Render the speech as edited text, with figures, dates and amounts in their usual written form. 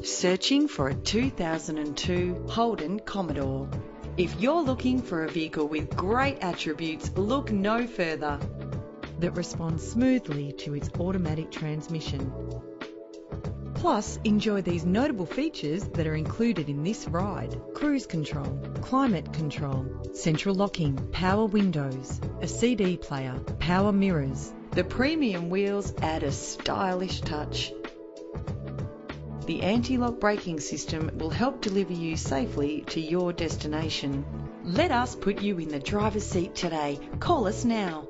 Searching for a 2002 Holden Commodore. If you're looking for a vehicle with great attributes, look no further. That responds smoothly to its automatic transmission. Plus, enjoy these notable features that are included in this ride: cruise control, climate control, central locking, power windows, a CD player, power mirrors. The premium wheels add a stylish touch. The anti-lock braking system will help deliver you safely to your destination. Let us put you in the driver's seat today. Call us now.